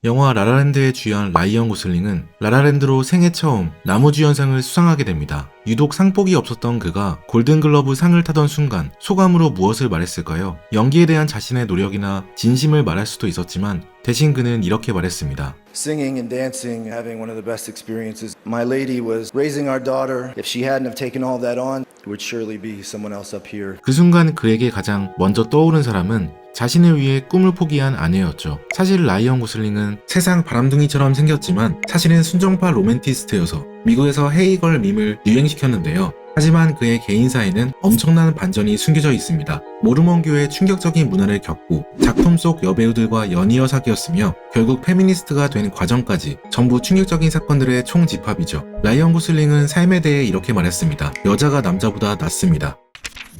영화 라라랜드의 주연 라이언 고슬링은 라라랜드로 생애 처음 나무주연상을 수상하게 됩니다. 유독 상복이 없었던 그가 골든글러브 상을 타던 순간 소감으로 무엇을 말했을까요? 연기에 대한 자신의 노력이나 진심을 말할 수도 있었지만 대신 그는 이렇게 말했습니다. Singing and dancing, having one of the best experiences. My lady was raising our daughter. If she hadn't have taken all that on, it would surely be someone else up here. 그 순간 그에게 가장 먼저 떠오른 사람은 자신을 위해 꿈을 포기한 아내였죠. 사실 라이언 고슬링은 세상 바람둥이처럼 생겼지만 사실은 순정파 로맨티스트여서 미국에서 헤이걸 밈을 유행시켰는데요. 하지만 그의 개인사에는 엄청난 반전이 숨겨져 있습니다. 모르몬교의 충격적인 문화를 겪고 작품 속 여배우들과 연이어 사귀었으며 결국 페미니스트가 된 과정까지 전부 충격적인 사건들의 총집합이죠. 라이언 고슬링은 삶에 대해 이렇게 말했습니다. 여자가 남자보다 낫습니다.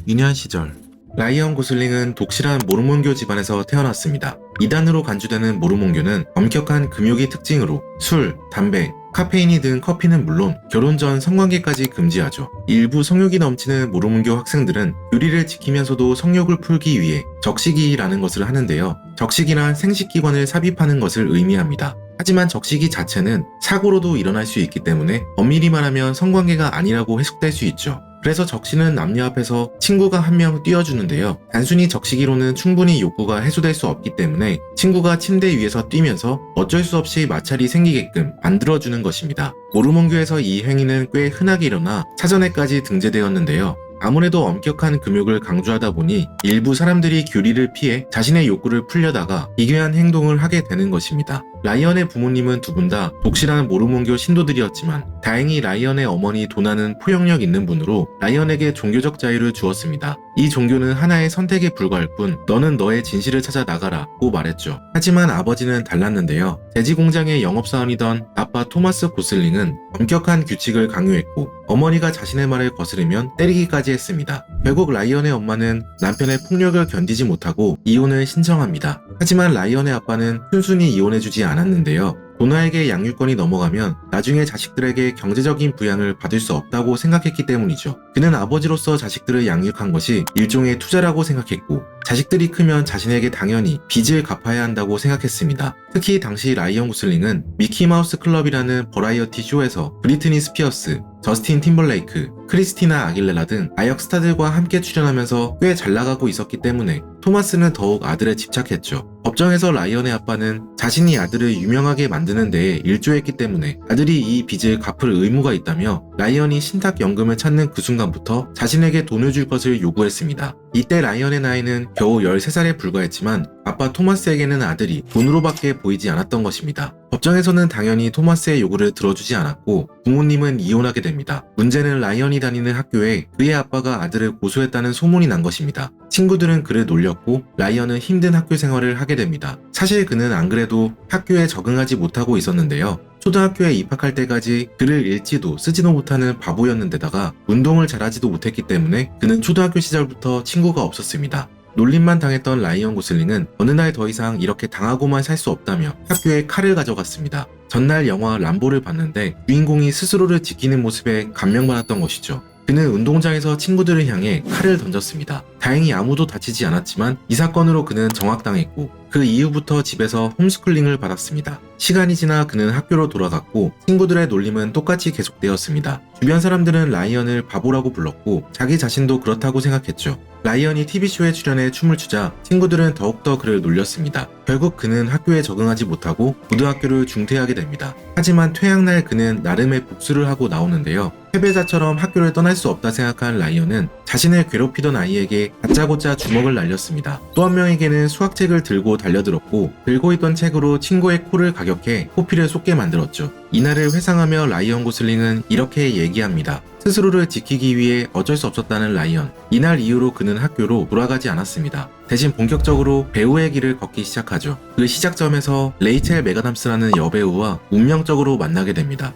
유년 시절 라이언 고슬링은 독실한 모르몬교 집안에서 태어났습니다. 이단으로 간주되는 모르몬교는 엄격한 금욕의 특징으로 술, 담배, 카페인이 든 커피는 물론 결혼 전 성관계까지 금지하죠. 일부 성욕이 넘치는 모르몬교 학생들은 규리를 지키면서도 성욕을 풀기 위해 적시기라는 것을 하는데요. 적시기란 생식기관을 삽입하는 것을 의미합니다. 하지만 적시기 자체는 사고로도 일어날 수 있기 때문에 엄밀히 말하면 성관계가 아니라고 해석될 수 있죠. 그래서 적시는 남녀 앞에서 친구가 한 명 뛰어주는데요. 단순히 적시기로는 충분히 욕구가 해소될 수 없기 때문에 친구가 침대 위에서 뛰면서 어쩔 수 없이 마찰이 생기게끔 만들어주는 것입니다. 모르몬교에서 이 행위는 꽤 흔하게 일어나 사전에까지 등재되었는데요. 아무래도 엄격한 금욕을 강조하다 보니 일부 사람들이 규리를 피해 자신의 욕구를 풀려다가 기괴한 행동을 하게 되는 것입니다. 라이언의 부모님은 두 분 다 독실한 모르몬교 신도들이었지만 다행히 라이언의 어머니 도나는 포용력 있는 분으로 라이언에게 종교적 자유를 주었습니다. 이 종교는 하나의 선택에 불과할 뿐 너는 너의 진실을 찾아 나가라 고 말했죠. 하지만 아버지는 달랐는데요. 돼지 공장의 영업사원이던 아빠 토마스 고슬링은 엄격한 규칙을 강요했고 어머니가 자신의 말을 거스르면 때리기까지 했습니다. 결국 라이언의 엄마는 남편의 폭력을 견디지 못하고 이혼을 신청합니다. 하지만 라이언의 아빠는 순순히 이혼해주지 않았는데요. 도나에게 양육권이 넘어가면 나중에 자식들에게 경제적인 부양을 받을 수 없다고 생각했기 때문이죠. 그는 아버지로서 자식들을 양육한 것이 일종의 투자라고 생각했고 자식들이 크면 자신에게 당연히 빚을 갚아야 한다고 생각했습니다. 특히 당시 라이언 고슬링은 미키마우스 클럽이라는 버라이어티 쇼에서 브리트니 스피어스, 저스틴 팀벌레이크, 크리스티나 아길레라 등 아역 스타들과 함께 출연하면서 꽤 잘나가고 있었기 때문에 토마스는 더욱 아들에 집착했죠. 법정에서 라이언의 아빠는 자신이 아들을 유명하게 만드는 데에 일조했기 때문에 아들이 이 빚을 갚을 의무가 있다며 라이언이 신탁연금을 찾는 그 순간부터 자신에게 돈을 줄 것을 요구했습니다. 이때 라이언의 나이는 겨우 13살에 불과했지만 아빠 토마스에게는 아들이 돈으로밖에 보이지 않았던 것입니다. 법정에서는 당연히 토마스의 요구를 들어주지 않았고 부모님은 이혼하게 됩니다. 문제는 라이언이 다니는 학교에 그의 아빠가 아들을 고소했다는 소문이 난 것입니다. 친구들은 그를 놀렸고 라이언은 힘든 학교 생활을 하게 됩니다. 사실 그는 안 그래도 학교에 적응하지 못하고 있었는데요. 초등학교에 입학할 때까지 글을 읽지도 쓰지도 못하는 바보였는데다가 운동을 잘하지도 못했기 때문에 그는 초등학교 시절부터 친구가 없었습니다. 놀림만 당했던 라이언 고슬링은 어느 날 더 이상 이렇게 당하고만 살 수 없다며 학교에 칼을 가져갔습니다. 전날 영화 람보를 봤는데 주인공이 스스로를 지키는 모습에 감명받았던 것이죠. 그는 운동장에서 친구들을 향해 칼을 던졌습니다. 다행히 아무도 다치지 않았지만 이 사건으로 그는 정학당했고 그 이후부터 집에서 홈스쿨링을 받았습니다. 시간이 지나 그는 학교로 돌아갔고 친구들의 놀림은 똑같이 계속되었습니다. 주변 사람들은 라이언을 바보라고 불렀고 자기 자신도 그렇다고 생각했죠. 라이언이 TV쇼에 출연해 춤을 추자 친구들은 더욱더 그를 놀렸습니다. 결국 그는 학교에 적응하지 못하고 고등학교를 중퇴하게 됩니다. 하지만 퇴학날 그는 나름의 복수를 하고 나오는데요. 패배자처럼 학교를 떠날 수 없다 생각한 라이언은 자신을 괴롭히던 아이에게 다짜고짜 주먹을 날렸습니다. 또 한 명에게는 수학책을 들고 달려들었고 들고 있던 책으로 친구의 코를 가격해 코피를 쏟게 만들었죠. 이날을 회상하며 라이언 고슬링은 이렇게 얘기합니다. 스스로를 지키기 위해 어쩔 수 없었다는 라이언. 이날 이후로 그는 학교로 돌아가지 않았습니다. 대신 본격적으로 배우의 길을 걷기 시작하죠. 그 시작점에서 레이첼 메가담스라는 여배우와 운명적으로 만나게 됩니다.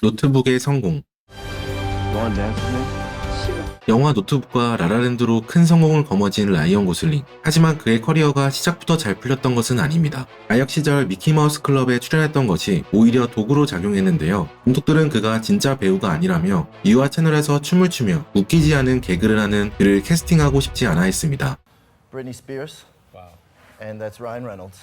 노트북의 성공. 영화 노트북과 라라랜드로 큰 성공을 거머쥔 라이언 고슬링. 하지만 그의 커리어가 시작부터 잘 풀렸던 것은 아닙니다. 아역 시절 미키마우스 클럽에 출연했던 것이 오히려 도구로 작용했는데요. 감독들은 그가 진짜 배우가 아니라며 유아 채널에서 춤을 추며 웃기지 않은 개그를 하는 그를 캐스팅하고 싶지 않아 했습니다. Britney Spears. Wow. And that's Ryan Reynolds.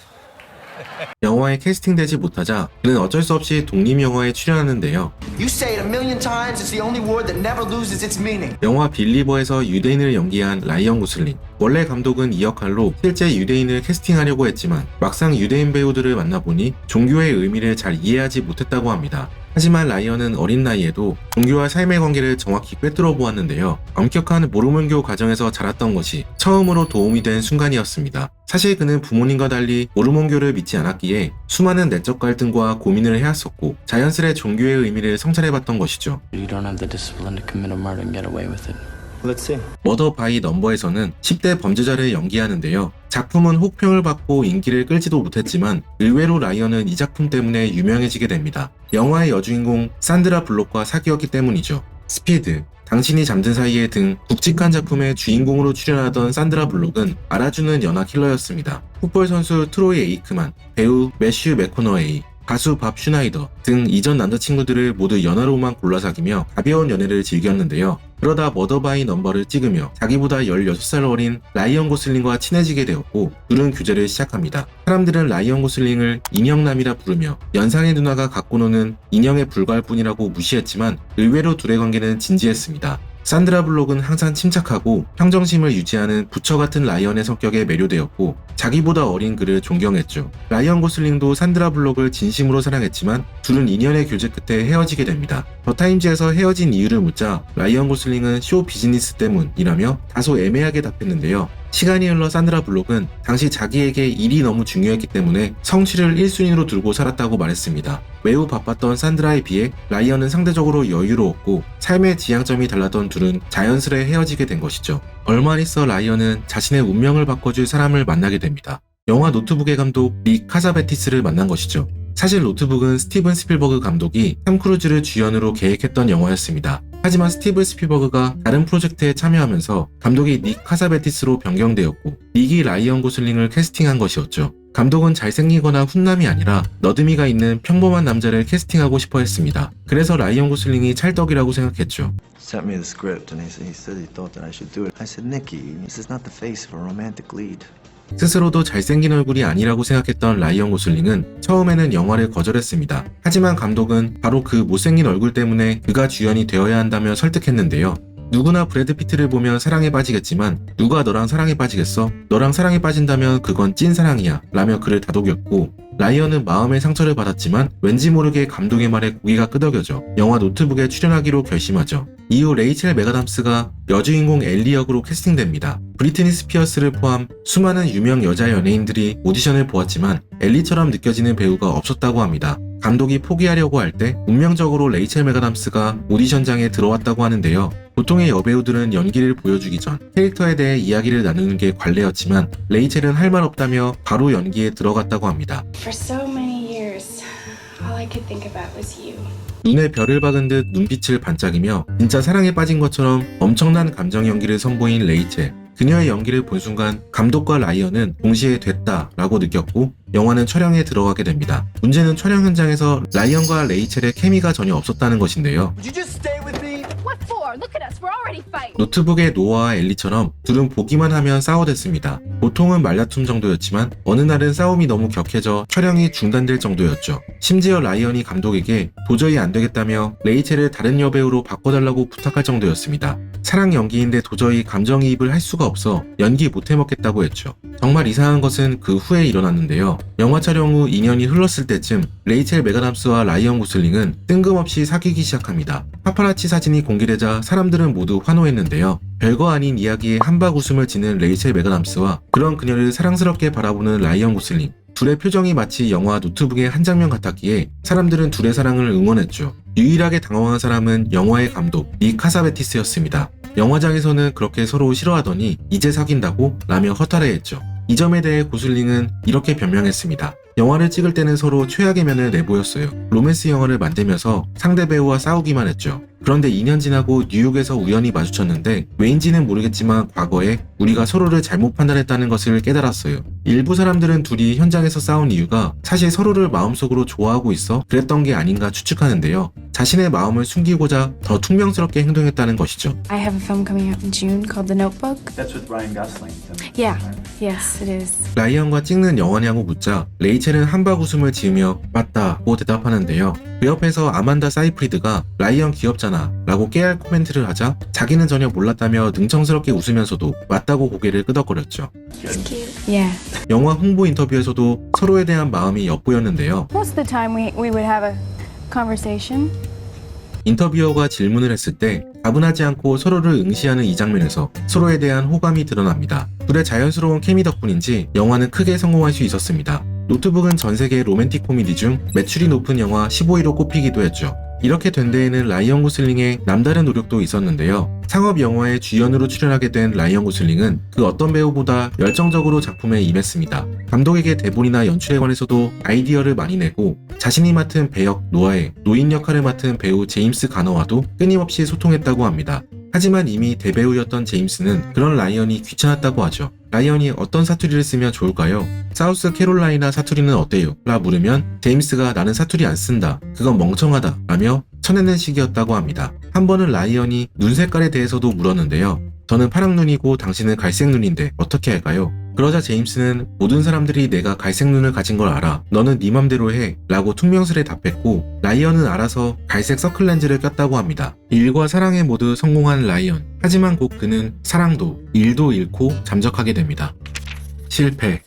영화에 캐스팅되지 못하자 그는 어쩔 수 없이 독립영화에 출연하는데요. You say it a million times, it's the only word that never loses its meaning. 영화 빌리버에서 유대인을 연기한 라이언 고슬링. 원래 감독은 이 역할로 실제 유대인을 캐스팅하려고 했지만 막상 유대인 배우들을 만나보니 종교의 의미를 잘 이해하지 못했다고 합니다. 하지만 라이언은 어린 나이에도 종교와 삶의 관계를 정확히 꿰뚫어 보았는데요. 엄격한 모르몬교 가정에서 자랐던 것이 처음으로 도움이 된 순간이었습니다. 사실 그는 부모님과 달리 모르몬교를 믿지 않았기에 수많은 내적 갈등과 고민을 해왔었고 자연스레 종교의 의미를 성찰해봤던 것이죠. You don't have the discipline to commit a murder and get away with it. Let's see. 머더 바이 넘버에서는 10대 범죄자를 연기하는데요. 작품은 혹평을 받고 인기를 끌지도 못했지만 의외로 라이언은 이 작품 때문에 유명해지게 됩니다. 영화의 여주인공 산드라 블록과 사귀었기 때문이죠. 스피드, 당신이 잠든 사이에 등 굵직한 작품의 주인공으로 출연하던 산드라 블록은 알아주는 연하 킬러였습니다. 풋볼 선수 트로이 에이크만, 배우 매슈 맥코너헤이, 가수 밥 슈나이더 등 이전 남자친구들을 모두 연하로만 골라 사귀며 가벼운 연애를 즐겼는데요. 그러다 머더 바이 넘버를 찍으며 자기보다 16살 어린 라이언 고슬링과 친해지게 되었고 둘은 교제를 시작합니다. 사람들은 라이언 고슬링을 인형남이라 부르며 연상의 누나가 갖고 노는 인형에 불과할 뿐이라고 무시했지만 의외로 둘의 관계는 진지했습니다. 산드라 블록은 항상 침착하고 평정심을 유지하는 부처 같은 라이언의 성격에 매료되었고 자기보다 어린 그를 존경했죠. 라이언 고슬링도 산드라 블록을 진심으로 사랑했지만 둘은 2년의 교제 끝에 헤어지게 됩니다. 더 타임즈에서 헤어진 이유를 묻자 라이언 고슬링은 쇼 비즈니스 때문이라며 다소 애매하게 답했는데요. 시간이 흘러 산드라 블록은 당시 자기에게 일이 너무 중요했기 때문에 성취를 1순위로 두고 살았다고 말했습니다. 매우 바빴던 산드라에 비해 라이언은 상대적으로 여유로웠고 삶의 지향점이 달랐던 둘은 자연스레 헤어지게 된 것이죠. 얼마 안 있어 라이언은 자신의 운명을 바꿔줄 사람을 만나게 됩니다. 영화 노트북의 감독 리 카사베티스를 만난 것이죠. 사실 노트북은 스티븐 스필버그 감독이 탐 크루즈를 주연으로 계획했던 영화였습니다. 하지만 스티븐 스필버그가 다른 프로젝트에 참여하면서 감독이 닉 카사베티스로 변경되었고 닉이 라이언 고슬링을 캐스팅한 것이었죠. 감독은 잘생기거나 훈남이 아니라 너드미가 있는 평범한 남자를 캐스팅하고 싶어 했습니다. 그래서 라이언 고슬링이 찰떡이라고 생각했죠. Sent me the script and he said he thought that I should do it. I said, Nikki, this is not the face of a romantic lead. 스스로도 잘생긴 얼굴이 아니라고 생각했던 라이언 고슬링은 처음에는 영화를 거절했습니다. 하지만 감독은 바로 그 못생긴 얼굴 때문에 그가 주연이 되어야 한다며 설득했는데요. 누구나 브래드 피트를 보면 사랑에 빠지겠지만 누가 너랑 사랑에 빠지겠어? 너랑 사랑에 빠진다면 그건 찐사랑이야 라며 그를 다독였고 라이언은 마음의 상처를 받았지만 왠지 모르게 감독의 말에 고개가 끄덕여져 영화 노트북에 출연하기로 결심하죠. 이후 레이첼 맥아담스가 여주인공 엘리 역으로 캐스팅됩니다. 브리트니 스피어스를 포함 수많은 유명 여자 연예인들이 오디션을 보았지만 엘리처럼 느껴지는 배우가 없었다고 합니다. 감독이 포기하려고 할 때 운명적으로 레이첼 맥아담스가 오디션장에 들어왔다고 하는데요. 보통의 여배우들은 연기를 보여주기 전 캐릭터에 대해 이야기를 나누는 게 관례였지만 레이첼은 할 말 없다며 바로 연기에 들어갔다고 합니다. For so many years, all I could think about was you. 눈에 별을 박은 듯 눈빛을 반짝이며 진짜 사랑에 빠진 것처럼 엄청난 감정 연기를 선보인 레이첼. 그녀의 연기를 본 순간 감독과 라이언은 동시에 됐다 라고 느꼈고 영화는 촬영에 들어가게 됩니다. 문제는 촬영 현장에서 라이언과 레이첼의 케미가 전혀 없었다는 것인데요. Would you just stay with me? What for? Look at us. We're already fighting. 노트북의 노아와 엘리처럼 둘은 보기만 하면 싸워댔습니다. 보통은 말다툼 정도였지만 어느 날은 싸움이 너무 격해져 촬영이 중단될 정도였죠. 심지어 라이언이 감독에게 도저히 안 되겠다며 레이첼을 다른 여배우로 바꿔달라고 부탁할 정도였습니다. 사랑 연기인데 도저히 감정이입을 할 수가 없어 연기 못해 먹겠다고 했죠. 정말 이상한 것은 그 후에 일어났는데요. 영화 촬영 후 2년이 흘렀을 때쯤 레이첼 맥아담스와 라이언 고슬링은 뜬금없이 사귀기 시작합니다. 파파라치 사진이 공개되자 사람들은 모두 환호했는데요. 별거 아닌 이야기에 한박 웃음을 지는 레이첼 맥아담스와 그런 그녀를 사랑스럽게 바라보는 라이언 고슬링. 둘의 표정이 마치 영화 노트북의 한 장면 같았기에 사람들은 둘의 사랑을 응원했죠. 유일하게 당황한 사람은 영화의 감독 리 카사베티스였습니다. 영화장에서는 그렇게 서로 싫어하더니 이제 사귄다고? 라며 허탈해했죠. 이 점에 대해 고슬링은 이렇게 변명했습니다. 영화를 찍을 때는 서로 최악의 면을 내보였어요. 로맨스 영화를 만들면서 상대 배우와 싸우기만 했죠. 그런데 2년 지나고 뉴욕에서 우연히 마주쳤는데 왜인지는 모르겠지만 과거에 우리가 서로를 잘못 판단했다는 것을 깨달았어요. 일부 사람들은 둘이 현장에서 싸운 이유가 사실 서로를 마음속으로 좋아하고 있어 그랬던 게 아닌가 추측하는데요. 자신의 마음을 숨기고자 더 퉁명스럽게 행동했다는 것이죠. I have a film coming out in June called The Notebook. That's with Ryan Gosling. Yeah, yes, it is. 라이언과 찍는 영화냐고 묻자 레이첼은 한박 웃음을 지으며 맞다고 대답하는데요. 그 옆에서 아만다 사이프리드가 라이언 귀엽잖아 라고 깨알 코멘트를 하자 자기는 전혀 몰랐다며 능청스럽게 웃으면서도 맞다고 고개를 끄덕거렸죠. It's cute. Yeah. 영화 홍보 인터뷰에서도 서로에 대한 마음이 엿보였는데요. Most of the time we would have a conversation. 인터뷰어가 질문을 했을 때 가분하지 않고 서로를 응시하는 이 장면에서 서로에 대한 호감이 드러납니다. 둘의 자연스러운 케미 덕분인지 영화는 크게 성공할 수 있었습니다. 노트북은 전 세계 로맨틱 코미디 중 매출이 높은 영화 15위로 꼽히기도 했죠. 이렇게 된 데에는 라이언 고슬링의 남다른 노력도 있었는데요. 상업 영화에 주연으로 출연하게 된 라이언 고슬링은 그 어떤 배우보다 열정적으로 작품에 임했습니다. 감독에게 대본이나 연출에 관해서도 아이디어를 많이 내고 자신이 맡은 배역 노아의 노인 역할을 맡은 배우 제임스 가너와도 끊임없이 소통했다고 합니다. 하지만 이미 대배우였던 제임스는 그런 라이언이 귀찮았다고 하죠. 라이언이 어떤 사투리를 쓰면 좋을까요? 사우스 캐롤라이나 사투리는 어때요? 라 물으면 제임스가 나는 사투리 안 쓴다. 그건 멍청하다. 라며 쳐내는 식이었다고 합니다. 한 번은 라이언이 눈 색깔에 대해서도 물었는데요. 저는 파랑 눈이고 당신은 갈색 눈인데 어떻게 할까요? 그러자 제임스는 모든 사람들이 내가 갈색 눈을 가진 걸 알아. 너는 네 맘대로 해. 라고 퉁명스레 답했고 라이언은 알아서 갈색 서클 렌즈를 꼈다고 합니다. 일과 사랑에 모두 성공한 라이언. 하지만 곧 그는 사랑도 일도 잃고 잠적하게 됩니다. 실패.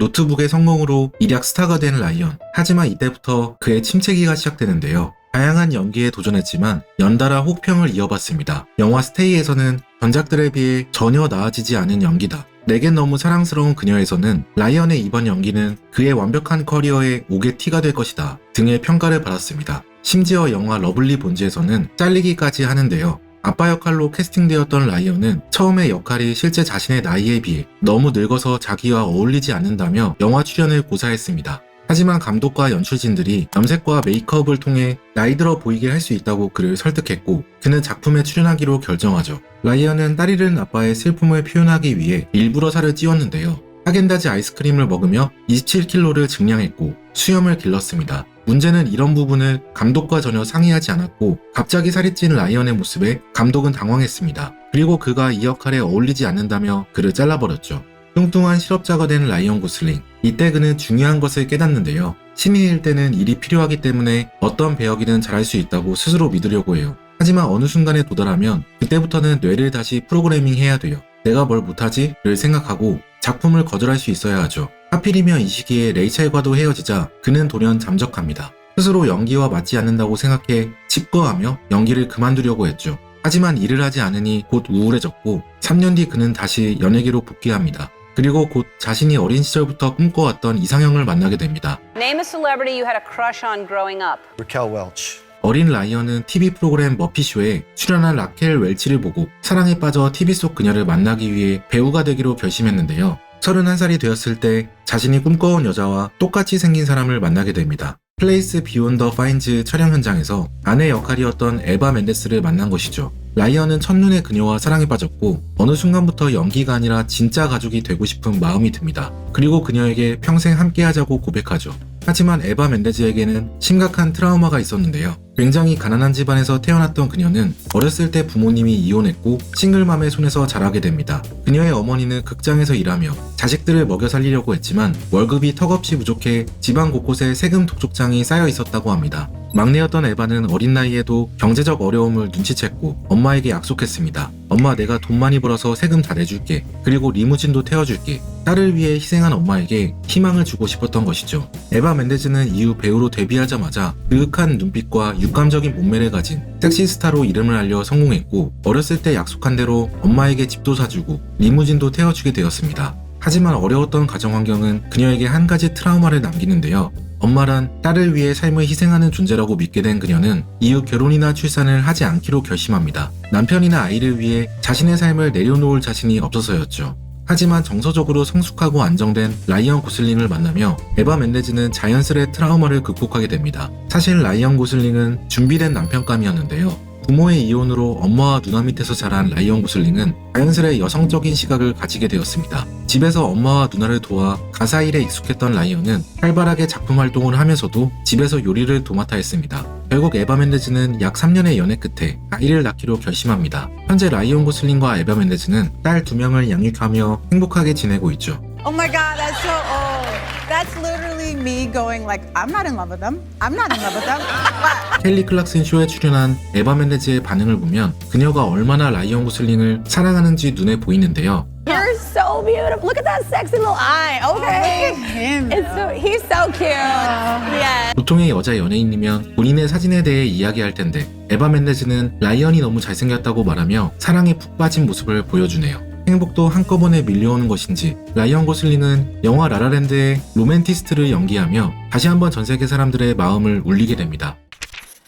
노트북의 성공으로 일약 스타가 된 라이언. 하지만 이때부터 그의 침체기가 시작되는데요. 다양한 연기에 도전했지만 연달아 혹평을 이어봤습니다. 영화 스테이에서는 전작들에 비해 전혀 나아지지 않은 연기다. 내겐 너무 사랑스러운 그녀에서는 라이언의 이번 연기는 그의 완벽한 커리어의 옥의 티가 될 것이다 등의 평가를 받았습니다. 심지어 영화 러블리 본즈에서는 잘리기까지 하는데요. 아빠 역할로 캐스팅되었던 라이언은 처음에 역할이 실제 자신의 나이에 비해 너무 늙어서 자기와 어울리지 않는다며 영화 출연을 고사했습니다. 하지만 감독과 연출진들이 염색과 메이크업을 통해 나이 들어 보이게 할 수 있다고 그를 설득했고 그는 작품에 출연하기로 결정하죠. 라이언은 딸 잃은 아빠의 슬픔을 표현하기 위해 일부러 살을 찌웠는데요. 하겐다즈 아이스크림을 먹으며 27kg를 증량했고 수염을 길렀습니다. 문제는 이런 부분을 감독과 전혀 상의하지 않았고 갑자기 살이 찐 라이언의 모습에 감독은 당황했습니다. 그리고 그가 이 역할에 어울리지 않는다며 그를 잘라버렸죠. 뚱뚱한 실업자가 된 라이언 고슬링. 이때 그는 중요한 것을 깨닫는데요. 신인일 때는 일이 필요하기 때문에 어떤 배역이든 잘할 수 있다고 스스로 믿으려고 해요. 하지만 어느 순간에 도달하면 그때부터는 뇌를 다시 프로그래밍 해야 돼요. 내가 뭘 못하지? 를 생각하고 작품을 거절할 수 있어야 하죠. 하필이면 이 시기에 레이첼과도 헤어지자 그는 돌연 잠적합니다. 스스로 연기와 맞지 않는다고 생각해 칩거하며 연기를 그만두려고 했죠. 하지만 일을 하지 않으니 곧 우울해졌고 3년 뒤 그는 다시 연예계로 복귀합니다. 그리고 곧 자신이 어린 시절부터 꿈꿔왔던 이상형을 만나게 됩니다. Name a celebrity you had a crush on growing up. Raquel Welch. 어린 라이언은 TV 프로그램 머피쇼에 출연한 라켈 웰치를 보고 사랑에 빠져 TV 속 그녀를 만나기 위해 배우가 되기로 결심했는데요. 31살이 되었을 때 자신이 꿈꿔온 여자와 똑같이 생긴 사람을 만나게 됩니다. 플레이스 비욘드 더 파인즈 촬영 현장에서 아내 역할이었던 에바 멘데스를 만난 것이죠. 라이언은 첫눈에 그녀와 사랑에 빠졌고 어느 순간부터 연기가 아니라 진짜 가족이 되고 싶은 마음이 듭니다. 그리고 그녀에게 평생 함께하자고 고백하죠. 하지만 에바 멘데즈에게는 심각한 트라우마가 있었는데요. 굉장히 가난한 집안에서 태어났던 그녀는 어렸을 때 부모님이 이혼했고 싱글맘의 손에서 자라게 됩니다. 그녀의 어머니는 극장에서 일하며 자식들을 먹여 살리려고 했지만 월급이 턱없이 부족해 집안 곳곳에 세금 독촉장이 쌓여 있었다고 합니다. 막내였던 에바는 어린 나이에도 경제적 어려움을 눈치챘고 엄마에게 약속했습니다. 엄마, 내가 돈 많이 벌어서 세금 다 내줄게. 그리고 리무진도 태워줄게. 딸을 위해 희생한 엄마에게 희망을 주고 싶었던 것이죠. 에바 멘데즈는 이후 배우로 데뷔하자마자 그윽한 눈빛과 육감적인 몸매를 가진 섹시 스타로 이름을 알려 성공했고 어렸을 때 약속한 대로 엄마에게 집도 사주고 리무진도 태워주게 되었습니다. 하지만 어려웠던 가정 환경은 그녀에게 한 가지 트라우마를 남기는데요. 엄마란 딸을 위해 삶을 희생하는 존재라고 믿게 된 그녀는 이후 결혼이나 출산을 하지 않기로 결심합니다. 남편이나 아이를 위해 자신의 삶을 내려놓을 자신이 없어서였죠. 하지만 정서적으로 성숙하고 안정된 라이언 고슬링을 만나며 에바 멘데즈는 자연스레 트라우마를 극복하게 됩니다. 사실 라이언 고슬링은 준비된 남편감이었는데요. 부모의 이혼으로 엄마와 누나 밑에서 자란 라이언 고슬링은 자연스레 여성적인 시각을 가지게 되었습니다. 집에서 엄마와 누나를 도와 가사 일에 익숙했던 라이언은 활발하게 작품 활동을 하면서도 집에서 요리를 도맡아 했습니다. 결국 에바 멘데즈는 약 3년의 연애 끝에 아이를 낳기로 결심합니다. 현재 라이언 고슬링과 에바 멘데즈는 딸 2명을 양육하며 행복하게 지내고 있죠. Oh my God, that's so old. That's literally me going like, I'm not in love with them. I'm not in love with them. But 켈리 클락슨 쇼에 출연한 에바 멘데즈의 반응을 보면 그녀가 얼마나 라이언 고슬링을 사랑하는지 눈에 보이는데요. You're so beautiful. Look at that sexy little eye. Okay. him. He's so cute. Yeah. 보통의 여자 연예인이면 본인의 사진에 대해 이야기할 텐데 에바 멘데즈는 라이언이 너무 잘생겼다고 말하며 사랑에 푹 빠진 모습을 보여주네요. 행복도 한꺼번에 밀려오는 것인지 라이언 고슬링은 영화 라라랜드의 로맨티스트를 연기하며 다시 한번 전 세계 사람들의 마음을 울리게 됩니다.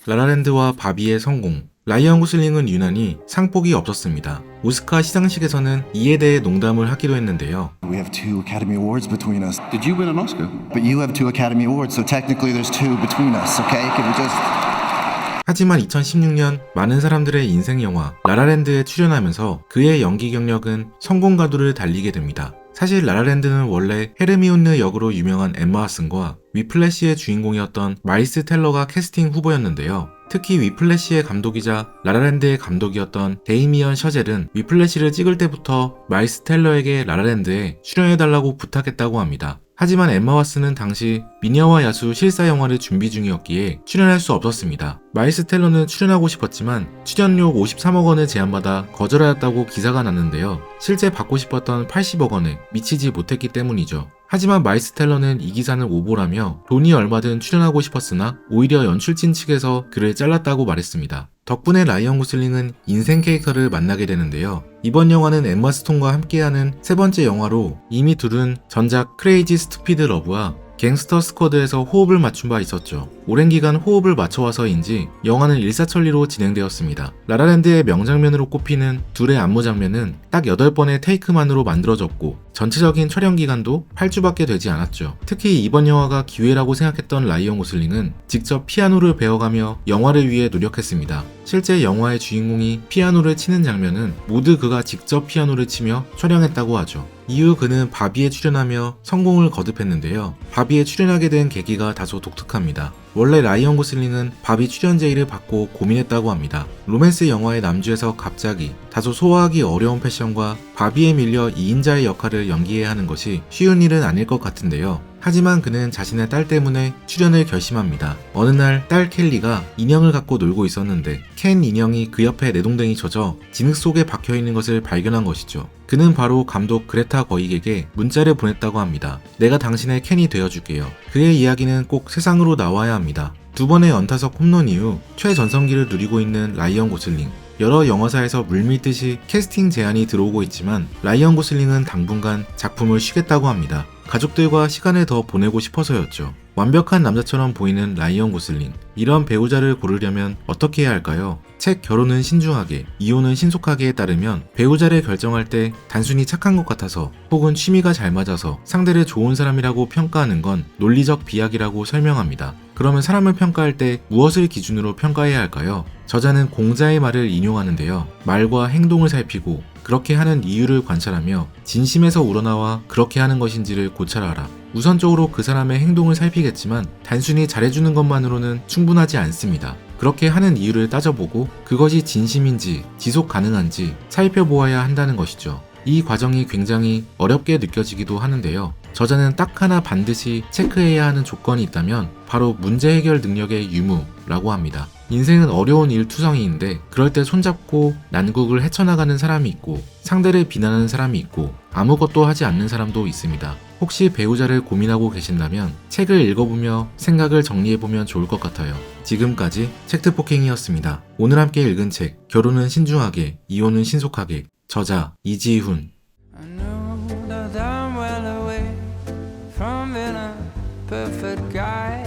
라라랜드와 바비의 성공. 라이언 고슬링은 유난히 상복이 없었습니다. 오스카 시상식에서는 이에 대해 농담을 하기도 했는데요. We have 2 Academy Awards between us. Did you win an Oscar? But you have 2 Academy Awards, so technically there's 2 between us, okay? Can we just... 하지만 2016년 많은 사람들의 인생 영화 라라랜드에 출연하면서 그의 연기 경력은 성공 가도를 달리게 됩니다. 사실 라라랜드는 원래 헤르미온느 역으로 유명한 엠마 왓슨과 위플래시의 주인공이었던 마일스 텔러가 캐스팅 후보였는데요. 특히 위플래시의 감독이자 라라랜드의 감독이었던 데이미언 셔젤은 위플래시를 찍을 때부터 마일스 텔러에게 라라랜드에 출연해달라고 부탁했다고 합니다. 하지만 엠마 왓슨은 당시 미녀와 야수 실사 영화를 준비 중이었기에 출연할 수 없었습니다. 마일스 텔러는 출연하고 싶었지만 출연료 53억 원을 제안받아 거절하였다고 기사가 났는데요. 실제 받고 싶었던 80억 원에 미치지 못했기 때문이죠. 하지만 마일스 텔러는 이 기사는 오보라며 돈이 얼마든 출연하고 싶었으나 오히려 연출진 측에서 그를 잘랐다고 말했습니다. 덕분에 라이언 고슬링은 인생 캐릭터를 만나게 되는데요. 이번 영화는 엠마 스톤과 함께하는 3번째 영화로 이미 둘은 전작 크레이지 스투피드 러브와 갱스터 스쿼드에서 호흡을 맞춘 바 있었죠. 오랜 기간 호흡을 맞춰와서인지 영화는 일사천리로 진행되었습니다. 라라랜드의 명장면으로 꼽히는 둘의 안무 장면은 딱 8번의 테이크만으로 만들어졌고 전체적인 촬영 기간도 8주밖에 되지 않았죠. 특히 이번 영화가 기회라고 생각했던 라이언 고슬링은 직접 피아노를 배워가며 영화를 위해 노력했습니다. 실제 영화의 주인공이 피아노를 치는 장면은 모두 그가 직접 피아노를 치며 촬영했다고 하죠. 이후 그는 바비에 출연하며 성공을 거듭했는데요. 바비에 출연하게 된 계기가 다소 독특합니다. 원래 라이언 고슬링은 바비 출연 제의를 받고 고민했다고 합니다. 로맨스 영화의 남주에서 갑자기 다소 소화하기 어려운 패션과 바비에 밀려 2인자의 역할을 연기해야 하는 것이 쉬운 일은 아닐 것 같은데요. 하지만 그는 자신의 딸 때문에 출연을 결심합니다. 어느 날 딸 켈리가 인형을 갖고 놀고 있었는데 켄 인형이 그 옆에 내동댕이 젖어 진흙 속에 박혀있는 것을 발견한 것이죠. 그는 바로 감독 그레타 거익에게 문자를 보냈다고 합니다. 내가 당신의 켄이 되어줄게요. 그의 이야기는 꼭 세상으로 나와야 합니다. 2번의 연타석 홈런 이후 최전성기를 누리고 있는 라이언 고슬링. 여러 영화사에서 물밀듯이 캐스팅 제안이 들어오고 있지만 라이언 고슬링은 당분간 작품을 쉬겠다고 합니다. 가족들과 시간을 더 보내고 싶어서였죠. 완벽한 남자처럼 보이는 라이언 고슬링. 이런 배우자를 고르려면 어떻게 해야 할까요? 책 결혼은 신중하게, 이혼은 신속하게에 따르면 배우자를 결정할 때 단순히 착한 것 같아서 혹은 취미가 잘 맞아서 상대를 좋은 사람이라고 평가하는 건 논리적 비약이라고 설명합니다. 그러면 사람을 평가할 때 무엇을 기준으로 평가해야 할까요? 저자는 공자의 말을 인용하는데요. 말과 행동을 살피고 그렇게 하는 이유를 관찰하며 진심에서 우러나와 그렇게 하는 것인지를 고찰하라. 우선적으로 그 사람의 행동을 살피겠지만 단순히 잘해주는 것만으로는 충분하지 않습니다. 그렇게 하는 이유를 따져보고 그것이 진심인지 지속 가능한지 살펴보아야 한다는 것이죠. 이 과정이 굉장히 어렵게 느껴지기도 하는데요. 저자는 딱 하나 반드시 체크해야 하는 조건이 있다면 바로 문제 해결 능력의 유무라고 합니다. 인생은 어려운 일투성이인데 그럴 때 손잡고 난국을 헤쳐나가는 사람이 있고 상대를 비난하는 사람이 있고 아무것도 하지 않는 사람도 있습니다. 혹시 배우자를 고민하고 계신다면 책을 읽어보며 생각을 정리해보면 좋을 것 같아요. 지금까지 책트폭행이었습니다. 오늘 함께 읽은 책 결혼은 신중하게, 이혼은 신속하게. 저자 이지훈. I know that I'm well away from being a perfect guy.